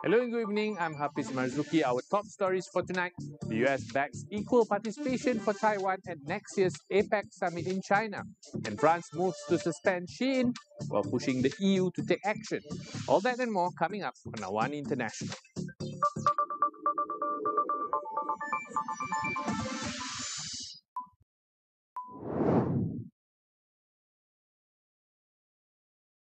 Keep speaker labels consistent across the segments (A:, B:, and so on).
A: Hello and good evening. I'm Hafiz Marzuki. Our top stories for tonight. The US backs equal participation for Taiwan at next year's APEC summit in China. And France moves to suspend Shein while pushing the EU to take action. All that and more coming up on Awani International.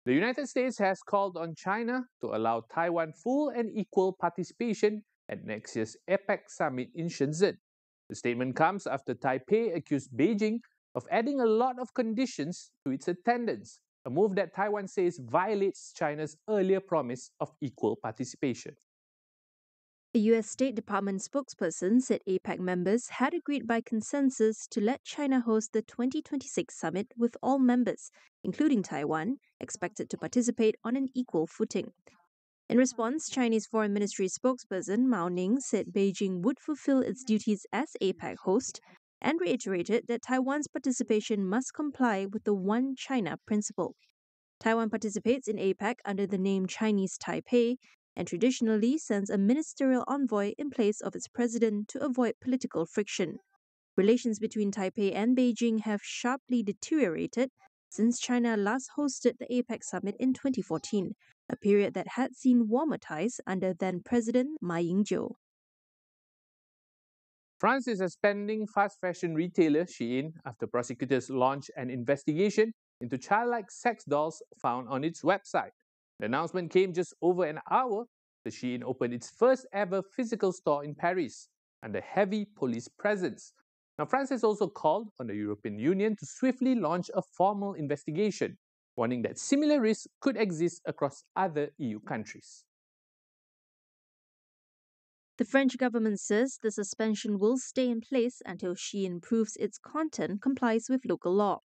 A: The United States has called on China to allow Taiwan full and equal participation at next year's APEC summit in Shenzhen. The statement comes after Taipei accused Beijing of adding a lot of conditions to its attendance, a move that Taiwan says violates China's earlier promise of equal participation.
B: A U.S. State Department spokesperson said APEC members had agreed by consensus to let China host the 2026 summit with all members, including Taiwan, expected to participate on an equal footing. In response, Chinese Foreign Ministry spokesperson Mao Ning said Beijing would fulfill its duties as APEC host and reiterated that Taiwan's participation must comply with the One China principle. Taiwan participates in APEC under the name Chinese Taipei and traditionally sends a ministerial envoy in place of its president to avoid political friction. Relations between Taipei and Beijing have sharply deteriorated since China last hosted the APEC summit in 2014, a period that had seen warmer ties under then President Ma Ying-jeou.
A: France is suspending fast fashion retailer Shein after prosecutors launched an investigation into childlike sex dolls found on its website. The announcement came just over an hour after Shein opened its first ever physical store in Paris under heavy police presence. Now, France has also called on the European Union to swiftly launch a formal investigation, warning that similar risks could exist across other EU countries.
B: The French government says the suspension will stay in place until Shein proves its content complies with local law.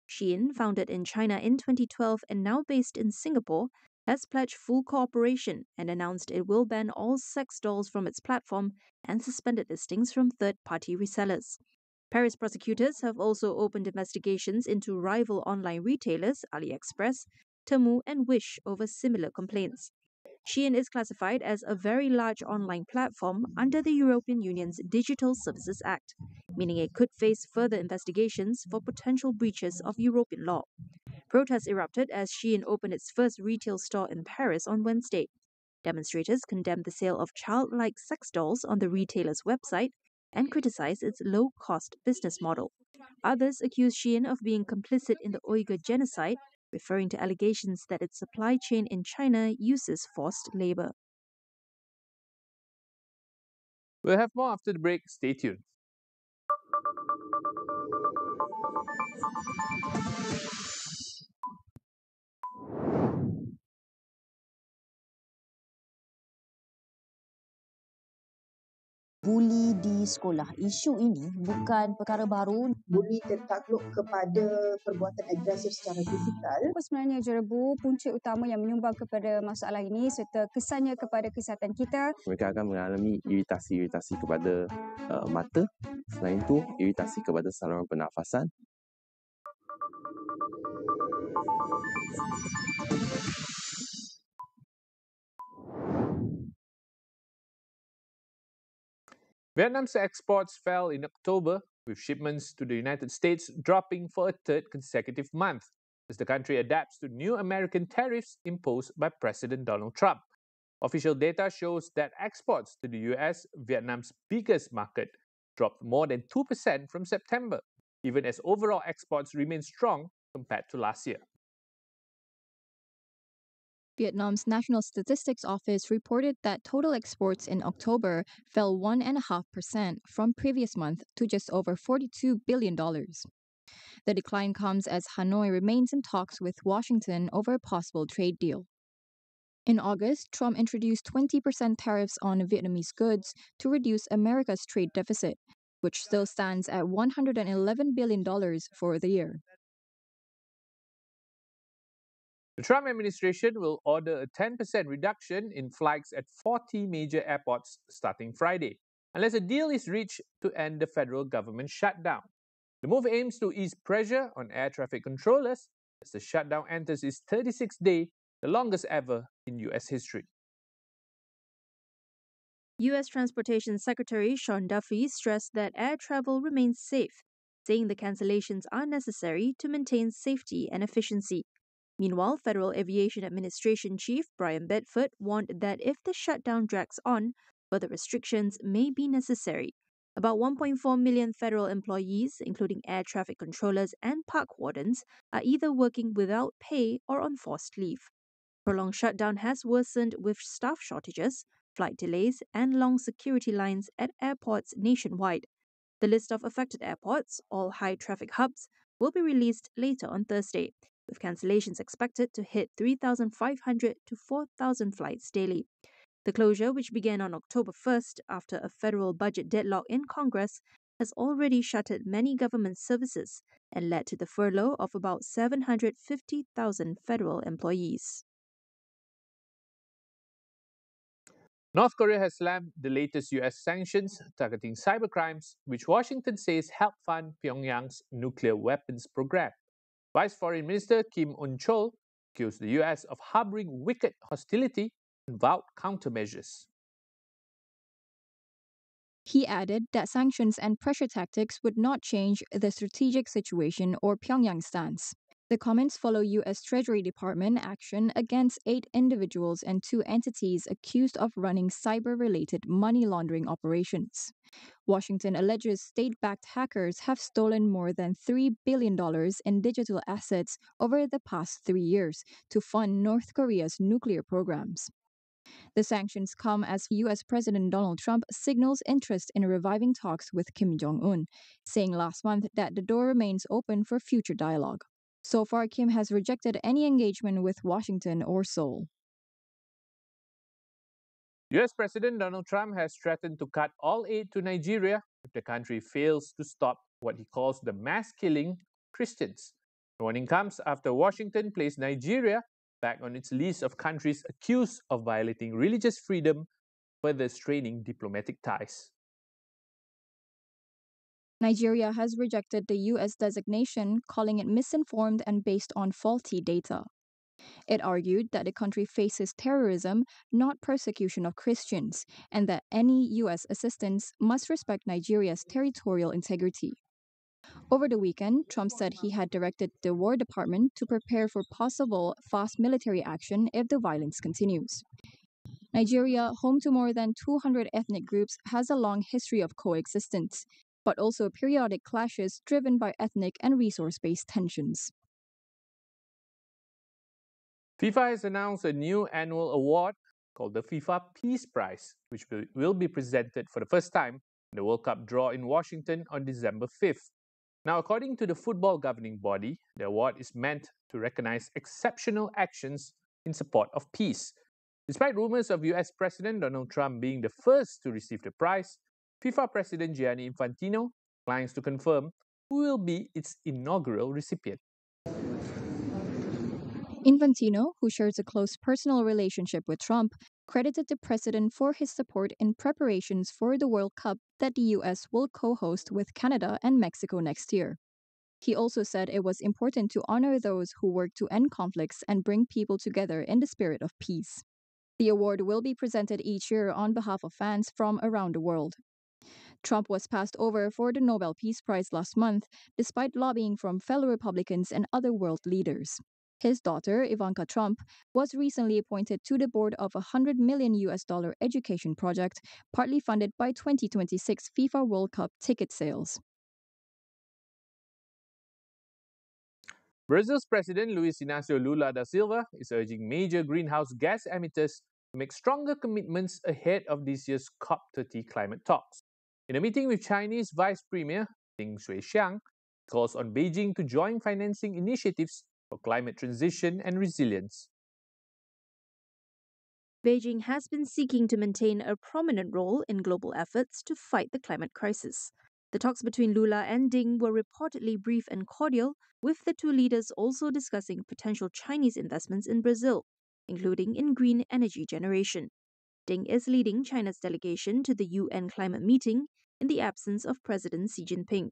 B: Shein, founded in China in 2012 and now based in Singapore, has pledged full cooperation and announced it will ban all sex dolls from its platform and suspended listings from third-party resellers. Paris prosecutors have also opened investigations into rival online retailers AliExpress, Temu, and Wish over similar complaints. Shein is classified as a very large online platform under the European Union's Digital Services Act, meaning it could face further investigations for potential breaches of European law. Protests erupted as Shein opened its first retail store in Paris on Wednesday. Demonstrators condemned the sale of childlike sex dolls on the retailer's website and criticized its low-cost business model. Others accused Shein of being complicit in the Uyghur genocide, referring to allegations that its supply chain in China uses forced labor.
A: We'll have more after the break. Stay tuned.
C: Buli di sekolah. Isu ini bukan perkara baru.
D: Buli tertakluk kepada perbuatan agresif secara fizikal.
E: Apa sebenarnya Jurabu punca utama yang menyumbang kepada masalah ini serta kesannya kepada kesihatan kita?
F: Mereka akan mengalami iritasi-iritasi kepada mata. Selain itu, iritasi kepada saluran pernafasan.
A: Vietnam's exports fell in October, with shipments to the United States dropping for a third consecutive month as the country adapts to new American tariffs imposed by President Donald Trump. Official data shows that exports to the US, Vietnam's biggest market, dropped more than 2% from September, even as overall exports remain strong compared to last year.
G: Vietnam's National Statistics Office reported that total exports in October fell 1.5% from previous month to just over $42 billion. The decline comes as Hanoi remains in talks with Washington over a possible trade deal. In August, Trump introduced 20% tariffs on Vietnamese goods to reduce America's trade deficit, which still stands at $111 billion for the year.
A: The Trump administration will order a 10% reduction in flights at 40 major airports starting Friday, unless a deal is reached to end the federal government shutdown. The move aims to ease pressure on air traffic controllers as the shutdown enters its 36th day, the longest ever in US history.
B: U.S. Transportation Secretary Sean Duffy stressed that air travel remains safe, saying the cancellations are necessary to maintain safety and efficiency. Meanwhile, Federal Aviation Administration Chief Brian Bedford warned that if the shutdown drags on, further restrictions may be necessary. About 1.4 million federal employees, including air traffic controllers and park wardens, are either working without pay or on forced leave. Prolonged shutdown has worsened with staff shortages, flight delays, and long security lines at airports nationwide. The list of affected airports, all high traffic hubs, will be released later on Thursday, with cancellations expected to hit 3,500 to 4,000 flights daily. The closure, which began on October 1st after a federal budget deadlock in Congress, has already shuttered many government services and led to the furlough of about 750,000 federal employees.
A: North Korea has slammed the latest US sanctions targeting cybercrimes, which Washington says help fund Pyongyang's nuclear weapons program. Vice Foreign Minister Kim Un-chol accused the US of harboring wicked hostility and vowed countermeasures.
G: He added that sanctions and pressure tactics would not change the strategic situation or Pyongyang's stance. The comments follow U.S. Treasury Department action against 8 individuals and 2 entities accused of running cyber-related money laundering operations. Washington alleges state-backed hackers have stolen more than $3 billion in digital assets over the past 3 years to fund North Korea's nuclear programs. The sanctions come as U.S. President Donald Trump signals interest in reviving talks with Kim Jong-un, saying last month that the door remains open for future dialogue. So far, Kim has rejected any engagement with Washington or Seoul.
A: US President Donald Trump has threatened to cut all aid to Nigeria if the country fails to stop what he calls the mass killing of Christians. The warning comes after Washington placed Nigeria back on its list of countries accused of violating religious freedom, further straining diplomatic ties.
G: Nigeria has rejected the U.S. designation, calling it misinformed and based on faulty data. It argued that the country faces terrorism, not persecution of Christians, and that any U.S. assistance must respect Nigeria's territorial integrity. Over the weekend, Trump said he had directed the War Department to prepare for possible fast military action if the violence continues. Nigeria, home to more than 200 ethnic groups, has a long history of coexistence, but also periodic clashes driven by ethnic and resource-based tensions.
A: FIFA has announced a new annual award called the FIFA Peace Prize, which will be presented for the first time in the World Cup draw in Washington on December 5th. Now, according to the football governing body, the award is meant to recognize exceptional actions in support of peace. Despite rumors of US President Donald Trump being the first to receive the prize, FIFA President Gianni Infantino declines to confirm who will be its inaugural recipient.
G: Infantino, who shares a close personal relationship with Trump, credited the president for his support in preparations for the World Cup that the U.S. will co-host with Canada and Mexico next year. He also said it was important to honor those who work to end conflicts and bring people together in the spirit of peace. The award will be presented each year on behalf of fans from around the world. Trump was passed over for the Nobel Peace Prize last month, despite lobbying from fellow Republicans and other world leaders. His daughter, Ivanka Trump, was recently appointed to the board of a $100 million education project, partly funded by 2026 FIFA World Cup ticket sales.
A: Brazil's President Luiz Inácio Lula da Silva is urging major greenhouse gas emitters to make stronger commitments ahead of this year's COP30 climate talks. In a meeting with Chinese Vice Premier Ding Xuexiang, he calls on Beijing to join financing initiatives for climate transition and resilience.
B: Beijing has been seeking to maintain a prominent role in global efforts to fight the climate crisis. The talks between Lula and Ding were reportedly brief and cordial, with the two leaders also discussing potential Chinese investments in Brazil, including in green energy generation. Ding is leading China's delegation to the UN climate meeting in the absence of President Xi Jinping.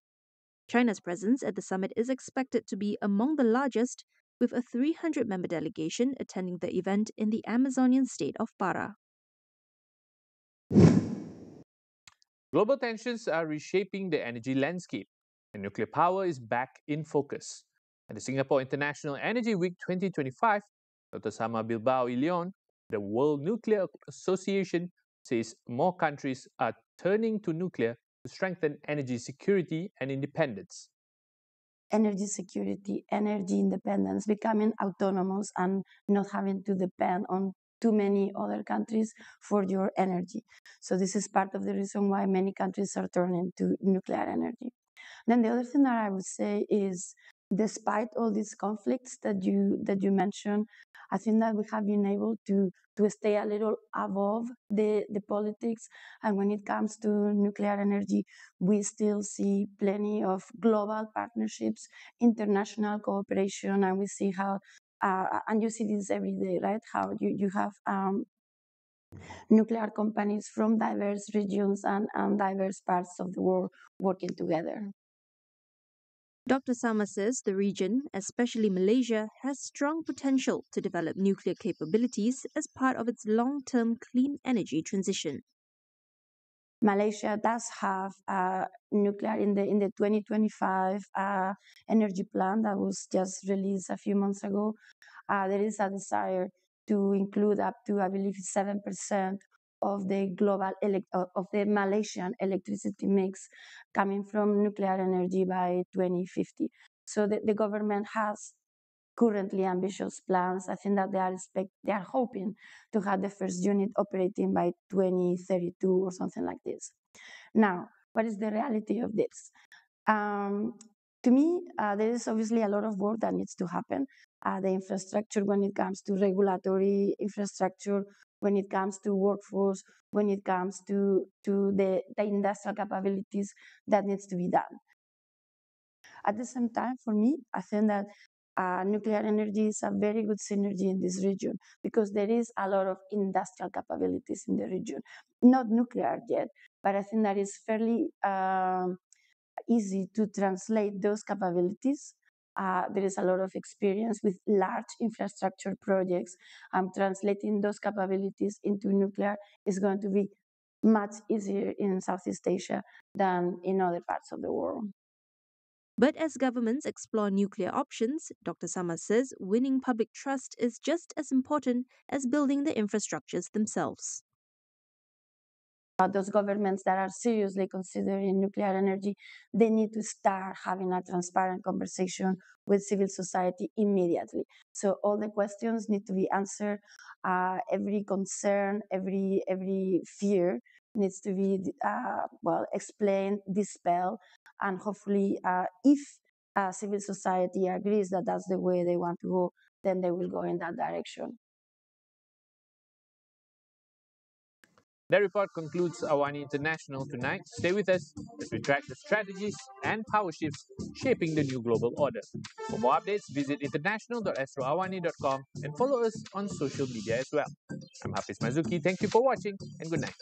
B: China's presence at the summit is expected to be among the largest, with a 300-member delegation attending the event in the Amazonian state of Pará.
A: Global tensions are reshaping the energy landscape, and nuclear power is back in focus. At the Singapore International Energy Week 2025, Dr. Sama Bilbao Ilion, the World Nuclear Association, says more countries are turning to nuclear to strengthen energy security and independence.
H: Energy security, energy independence, becoming autonomous and not having to depend on too many other countries for your energy. So this is part of the reason why many countries are turning to nuclear energy. Then the other thing that I would say is, despite all these conflicts that you mentioned, I think that we have been able to stay a little above the politics. And when it comes to nuclear energy, we still see plenty of global partnerships, international cooperation, and we see how, and you see this every day, right? How you have nuclear companies from diverse regions and diverse parts of the world working together.
B: Dr. Sama says the region, especially Malaysia, has strong potential to develop nuclear capabilities as part of its long-term clean energy transition.
H: Malaysia does have nuclear in the 2025 energy plan that was just released a few months ago. There is a desire to include up to, I believe, 7% of the global of the Malaysian electricity mix coming from nuclear energy by 2050. So the government has currently ambitious plans. I think that they are hoping to have the first unit operating by 2032 or something like this. Now, what is the reality of this? To me, there is obviously a lot of work that needs to happen. The infrastructure when it comes to regulatory infrastructure, when it comes to workforce, when it comes to the industrial capabilities that needs to be done. At the same time, for me, I think that nuclear energy is a very good synergy in this region because there is a lot of industrial capabilities in the region. Not nuclear yet, but I think that it's fairly easy to translate those capabilities. There is a lot of experience with large infrastructure projects. Translating those capabilities into nuclear is going to be much easier in Southeast Asia than in other parts of the world.
B: But as governments explore nuclear options, Dr. Sama says winning public trust is just as important as building the infrastructures themselves.
H: Those governments that are seriously considering nuclear energy, they need to start having a transparent conversation with civil society immediately. So all the questions need to be answered. Every concern, every fear needs to be explained, dispelled, and hopefully, if civil society agrees that that's the way they want to go, then they will go in that direction.
A: That report concludes Awani International tonight. Stay with us as we track the strategies and power shifts shaping the new global order. For more updates, visit international.astroawani.com and follow us on social media as well. I'm Hafiz Mazuki. Thank you for watching and good night.